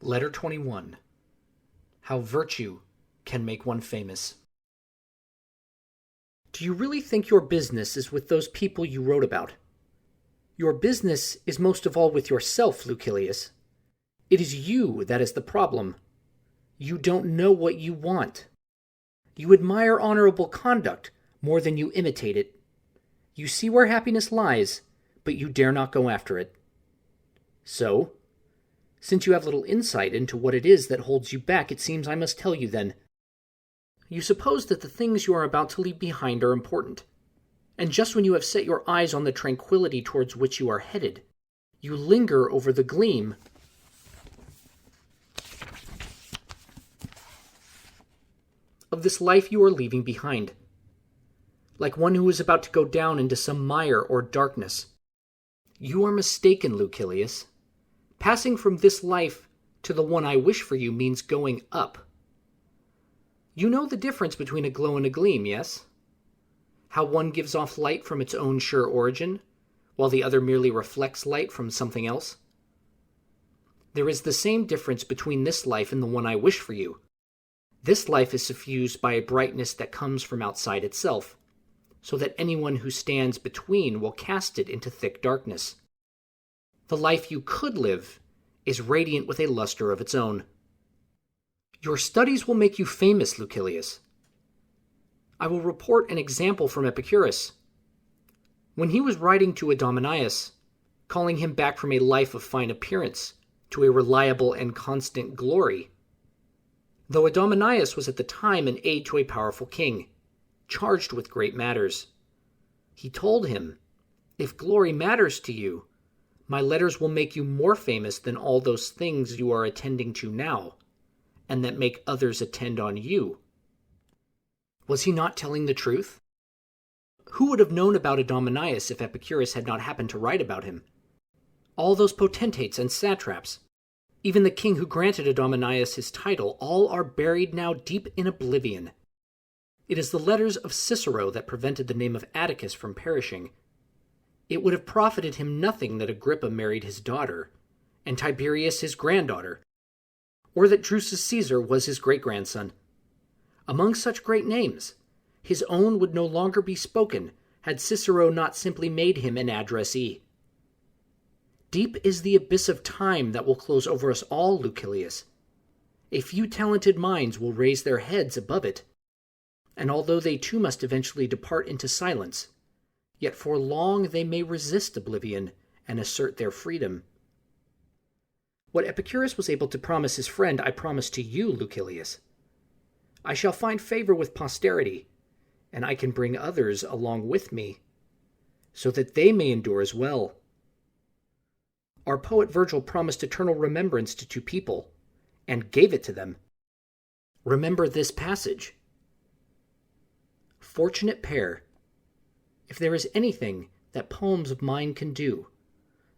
Letter 21. How Virtue Can Make One Famous. Do you really think your business is with those people you wrote about? Your business is most of all with yourself, Lucilius. It is you that is the problem. You don't know what you want. You admire honorable conduct more than you imitate it. You see where happiness lies, but you dare not go after it. So, since you have little insight into what it is that holds you back, it seems I must tell you then. You suppose that the things you are about to leave behind are important, and just when you have set your eyes on the tranquility towards which you are headed, you linger over the gleam of this life you are leaving behind, like one who is about to go down into some mire or darkness. You are mistaken, Lucilius. Passing from this life to the one I wish for you means going up. You know the difference between a glow and a gleam, yes? How one gives off light from its own sure origin, while the other merely reflects light from something else? There is the same difference between this life and the one I wish for you. This life is suffused by a brightness that comes from outside itself, so that anyone who stands between will cast it into thick darkness. The life you could live is radiant with a luster of its own. Your studies will make you famous, Lucilius. I will report an example from Epicurus. When he was writing to Idomeneus, calling him back from a life of fine appearance to a reliable and constant glory, though Idomeneus was at the time an aide to a powerful king, charged with great matters, he told him, "If glory matters to you, my letters will make you more famous than all those things you are attending to now, and that make others attend on you." Was he not telling the truth? Who would have known about Idomeneus if Epicurus had not happened to write about him? All those potentates and satraps, even the king who granted Idomeneus his title, all are buried now deep in oblivion. It is the letters of Cicero that prevented the name of Atticus from perishing. It would have profited him nothing that Agrippa married his daughter, and Tiberius his granddaughter, or that Drusus Caesar was his great-grandson. Among such great names, his own would no longer be spoken had Cicero not simply made him an addressee. Deep is the abyss of time that will close over us all, Lucilius. A few talented minds will raise their heads above it, and although they too must eventually depart into silence, yet for long they may resist oblivion and assert their freedom. What Epicurus was able to promise his friend, I promise to you, Lucilius. I shall find favor with posterity, and I can bring others along with me, so that they may endure as well. Our poet Virgil promised eternal remembrance to two people, and gave it to them. Remember this passage. Fortunate pair, if there is anything that poems of mine can do,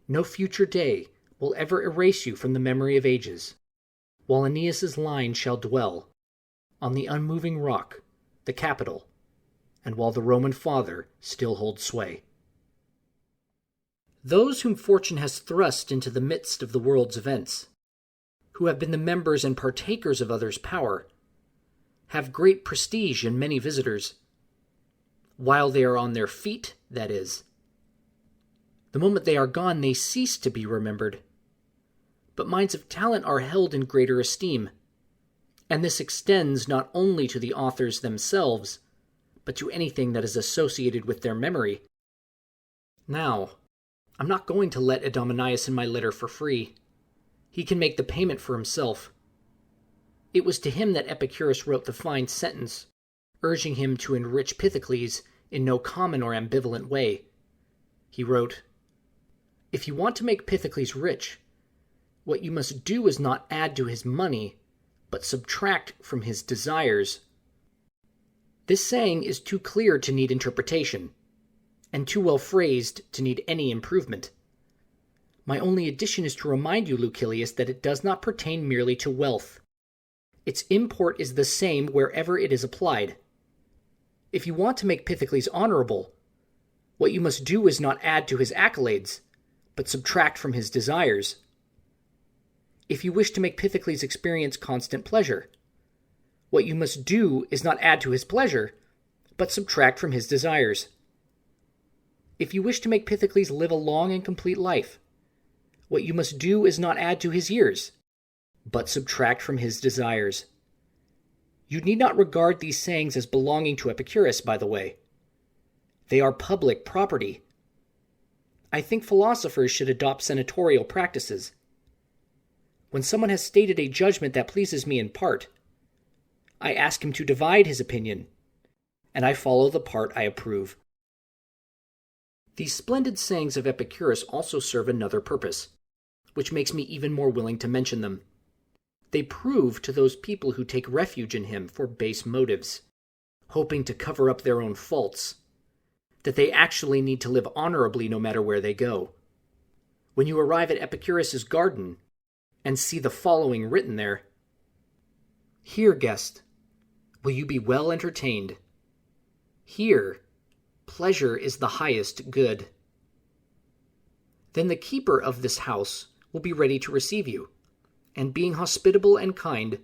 no future day will ever erase you from the memory of ages, while Aeneas's line shall dwell on the unmoving rock, the Capitol, and while the Roman father still holds sway. Those whom fortune has thrust into the midst of the world's events, who have been the members and partakers of others' power, have great prestige and many visitors, while they are on their feet, that is. The moment they are gone, they cease to be remembered. But minds of talent are held in greater esteem, and this extends not only to the authors themselves, but to anything that is associated with their memory. Now, I'm not going to let Idomeneus in my letter for free. He can make the payment for himself. It was to him that Epicurus wrote the fine sentence, urging him to enrich Pythocles in no common or ambivalent way. He wrote, "If you want to make Pythocles rich, what you must do is not add to his money, but subtract from his desires." This saying is too clear to need interpretation, and too well phrased to need any improvement. My only addition is to remind you, Lucilius, that it does not pertain merely to wealth. Its import is the same wherever it is applied. If you want to make Pythocles honorable, what you must do is not add to his accolades, but subtract from his desires. If you wish to make Pythocles experience constant pleasure, what you must do is not add to his pleasure, but subtract from his desires. If you wish to make Pythocles live a long and complete life, what you must do is not add to his years, but subtract from his desires. You need not regard these sayings as belonging to Epicurus, by the way. They are public property. I think philosophers should adopt senatorial practices. When someone has stated a judgment that pleases me in part, I ask him to divide his opinion, and I follow the part I approve. These splendid sayings of Epicurus also serve another purpose, which makes me even more willing to mention them. They prove to those people who take refuge in him for base motives, hoping to cover up their own faults, that they actually need to live honorably no matter where they go. When you arrive at Epicurus's garden and see the following written there: "Here, guest, will you be well entertained. Here, pleasure is the highest good. Then the keeper of this house will be ready to receive you, and being hospitable and kind,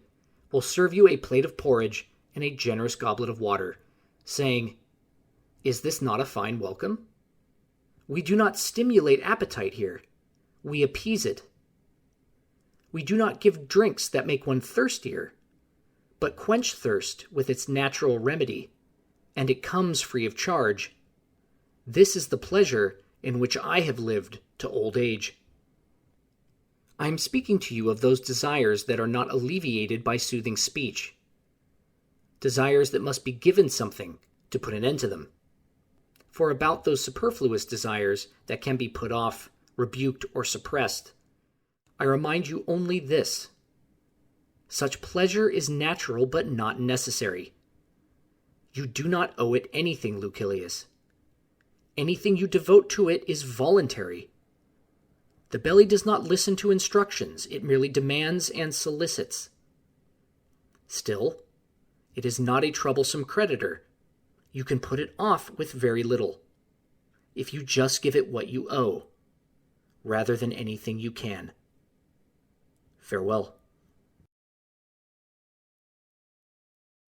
will serve you a plate of porridge and a generous goblet of water, saying, 'Is this not a fine welcome?' We do not stimulate appetite here. We appease it. We do not give drinks that make one thirstier, but quench thirst with its natural remedy, and it comes free of charge. This is the pleasure in which I have lived to old age." I am speaking to you of those desires that are not alleviated by soothing speech, desires that must be given something to put an end to them. For about those superfluous desires that can be put off, rebuked, or suppressed, I remind you only this: such pleasure is natural but not necessary. You do not owe it anything, Lucilius. Anything you devote to it is voluntary. The belly does not listen to instructions, it merely demands and solicits. Still, it is not a troublesome creditor. You can put it off with very little, if you just give it what you owe, rather than anything you can. Farewell.